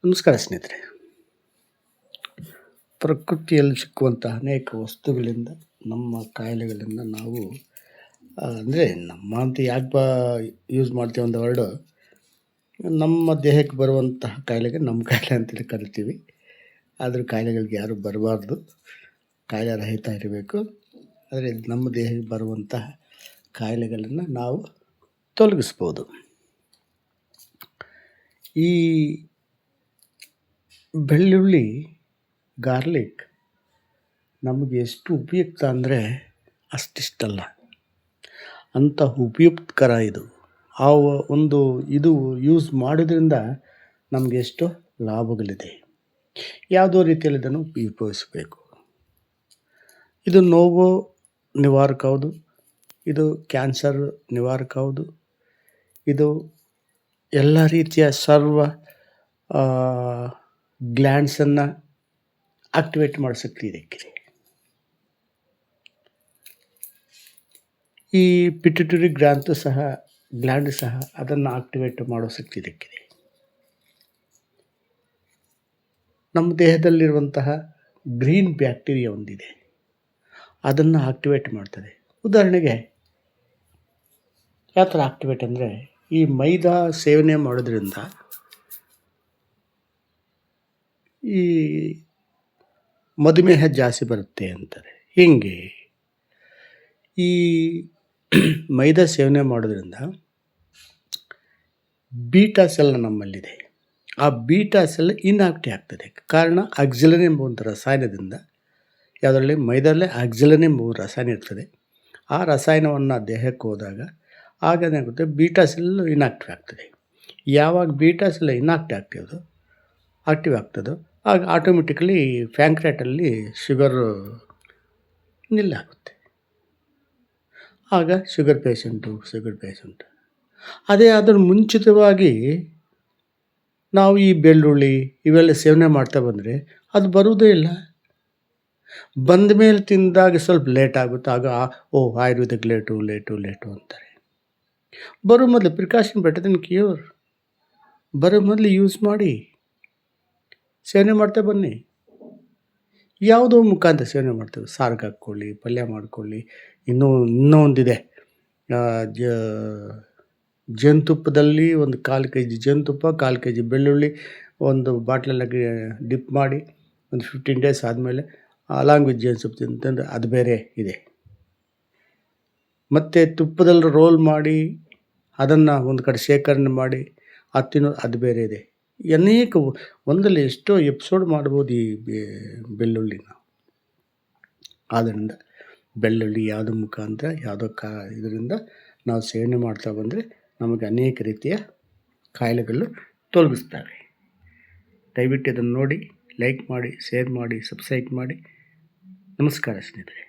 ನಮಸ್ಕಾರ ಸ್ನೇಹಿತರೆ. ಪ್ರಕೃತಿಯಲ್ಲಿ ಸಿಕ್ಕುವಂಥ ಅನೇಕ ವಸ್ತುಗಳಿಂದ ನಮ್ಮ ಕಾಯಿಲೆಗಳಿಂದ ನಾವು ಅಂದರೆ ನಮ್ಮ ಅಂತ ಯಾಕೆ ಯೂಸ್ ಮಾಡ್ತೀವಿ ಒಂದು ವರ್ಡು, ನಮ್ಮ ದೇಹಕ್ಕೆ ಬರುವಂತಹ ಕಾಯಿಲೆಗೆ ನಮ್ಮ ಕಾಯಿಲೆ ಅಂತೇಳಿ ಕರಿತೀವಿ. ಆದರೂ ಕಾಯಿಲೆಗಳಿಗೆ ಯಾರೂ ಬರಬಾರ್ದು, ಕಾಯಿಲೆ ರಹಿತ ಇರಬೇಕು. ಆದರೆ ನಮ್ಮ ದೇಹಕ್ಕೆ ಬರುವಂತಹ ಕಾಯಿಲೆಗಳನ್ನು ನಾವು ತೊಲಗಿಸ್ಬೋದು. ಈ ಬೆಳ್ಳುಳ್ಳಿ, ಗಾರ್ಲಿಕ್ ನಮಗೆ ಎಷ್ಟು ಉಪಯುಕ್ತ ಅಂದರೆ ಅಷ್ಟಿಷ್ಟಲ್ಲ, ಅಂಥ ಉಪಯುಕ್ತಕರ ಇದು. ಆ ಒಂದು ಇದು ಯೂಸ್ ಮಾಡೋದ್ರಿಂದ ನಮಗೆ ಎಷ್ಟು ಲಾಭಗಳಿದೆ. ಯಾವುದೋ ರೀತಿಯಲ್ಲಿ ಇದನ್ನು ಉಪಯೋಗಿಸಬೇಕು. ಇದು ನೋವು ನಿವಾರಕ ಹೌದು, ಇದು ಕ್ಯಾನ್ಸರ್ ನಿವಾರಕ ಹೌದು, ಇದು ಎಲ್ಲ ರೀತಿಯ ಸರ್ವ ಗ್ಲ್ಯಾಂಡ್ಸನ್ನು ಆಕ್ಟಿವೇಟ್ ಮಾಡೋ ಶಕ್ತಿ ಇದಕ್ಕಿದೆ. ಈ ಪಿಟ್ಯುಟರಿ ಗ್ಲ್ಯಾಂಡ್ ಸಹ ಅದನ್ನು ಆಕ್ಟಿವೇಟ್ ಮಾಡೋ ಶಕ್ತಿ ಇದಕ್ಕಿದೆ. ನಮ್ಮ ದೇಹದಲ್ಲಿರುವಂತಹ ಗ್ರೀನ್ ಬ್ಯಾಕ್ಟೀರಿಯಾ ಒಂದಿದೆ, ಅದನ್ನು ಆಕ್ಟಿವೇಟ್ ಮಾಡ್ತದೆ. ಉದಾಹರಣೆಗೆ ಯಾವ ಥರ ಆಕ್ಟಿವೇಟ್ ಅಂದರೆ, ಈ ಮೈದಾ ಸೇವನೆ ಮಾಡೋದ್ರಿಂದ ಈ ಮಧುಮೇಹ ಜಾಸ್ತಿ ಬರುತ್ತೆ ಅಂತಾರೆ. ಹೀಗೆ ಈ ಮೈದಾ ಸೇವನೆ ಮಾಡೋದ್ರಿಂದ ಬೀಟಾ ಸೆಲ್ ನಮ್ಮಲ್ಲಿದೆ. ಆ ಬೀಟಾ ಸೆಲ್ ಇನ್ಆಕ್ಟಿವ್ ಆಗ್ತದೆ. ಕಾರಣ ಆಕ್ಸಿಲಿನ್ ಎಂಬ ಒಂದು ರಸಾಯನದಿಂದ, ಯಾವುದರಲ್ಲಿ ಮೈದಲ್ಲಿ ಆಕ್ಸಿಲಿನ್ ಎಂಬ ರಸಾಯನ ಇರ್ತದೆ. ಆ ರಸಾಯನವನ್ನು ದೇಹಕ್ಕೆ ಹೋದಾಗ ಆಗೇನಾಗುತ್ತೆ, ಬೀಟಾ ಸೆಲ್ ಇನ್ಆಕ್ಟಿವ್ ಆಗ್ತದೆ. ಯಾವಾಗ ಬೀಟಾ ಸೆಲ್ ಆಕ್ಟಿವ್ ಆಗ್ತದೋ ಆಗ ಆಟೋಮೆಟಿಕಲಿ ಪ್ಯಾಂಕ್ರಿಯಾಟಲ್ಲಿ ಶುಗರ್ ನಿಲ್ಲಾಗುತ್ತೆ. ಆಗ ಶುಗರ್ ಪೇಷಂಟು. ಅದೇ ಅದರ ಮುಂಚಿತವಾಗಿ ನಾವು ಈ ಬೆಳ್ಳುಳ್ಳಿ ಇವೆಲ್ಲ ಸೇವನೆ ಮಾಡ್ತಾ ಬಂದರೆ ಅದು ಬರುವುದೇ ಇಲ್ಲ. ಬಂದ ಮೇಲೆ ತಿಂದಾಗ ಸ್ವಲ್ಪ ಲೇಟ್ ಆಗುತ್ತೆ. ಆಗ ಆಯುರ್ವೇದಿಕ್ ಲೇಟು ಅಂತಾರೆ. ಬರೋ ಮೊದಲು ಪ್ರಿಕಾಷನ್ ಬೆಟರ್ ದೆನ್ ಕ್ಯೂರ್. ಬರೋ ಮೊದಲು ಯೂಸ್ ಮಾಡಿ, ಸೇವನೆ ಮಾಡ್ತಾ ಬನ್ನಿ. ಯಾವುದೋ ಮುಖಾಂತರ ಸೇವನೆ ಮಾಡ್ತೇವೆ. ಸಾರ್ಗೆ ಹಾಕ್ಕೊಳ್ಳಿ, ಪಲ್ಯ ಮಾಡ್ಕೊಳ್ಳಿ. ಇನ್ನೂ ಒಂದಿದೆ, ಜೇನುತುಪ್ಪದಲ್ಲಿ ಒಂದು 1/4 kg ಜೇನುತುಪ್ಪ, 1/4 kg ಬೆಳ್ಳುಳ್ಳಿ ಒಂದು ಬಾಟ್ಲಲ್ಲಿ ಡಿಪ್ ಮಾಡಿ ಒಂದು 15 days ಆದಮೇಲೆ ಅಲಾಂಗ್ ವಿತ್ ಜೇನುತುಪ್ಪ ತಿಂತಂದ್ರೆ ಅದು ಬೇರೆ ಇದೆ. ಮತ್ತು ತುಪ್ಪದಲ್ಲಿ ರೋಲ್ ಮಾಡಿ ಅದನ್ನು ಒಂದು ಕಡೆ ಶೇಖರಣೆ ಮಾಡಿ ಅದು ತಿನ್ನೋದು ಅದು ಬೇರೆ ಇದೆ. ಅನೇಕ ಒಂದಲ್ಲಿ ಎಷ್ಟೋ ಎಪಿಸೋಡ್ ಮಾಡ್ಬೋದು ಈ ಬೆಳ್ಳುಳ್ಳಿನ. ಆದ್ದರಿಂದ ಬೆಳ್ಳುಳ್ಳಿ ಯಾವುದೋ ಮುಖಾಂತರ ಯಾವುದೋ ಇದರಿಂದ ನಾವು ಸೇವನೆ ಮಾಡ್ತಾ ಬಂದರೆ ನಮಗೆ ಅನೇಕ ರೀತಿಯ ಕಾಯಿಲೆಗಳು ತೊಲಗಿಸ್ತವೆ. ದಯವಿಟ್ಟು ಇದನ್ನು ನೋಡಿ, ಲೈಕ್ ಮಾಡಿ, ಶೇರ್ ಮಾಡಿ, ಸಬ್ಸ್ಕ್ರೈಬ್ ಮಾಡಿ. ನಮಸ್ಕಾರ ಸ್ನೇಹಿತರೆ.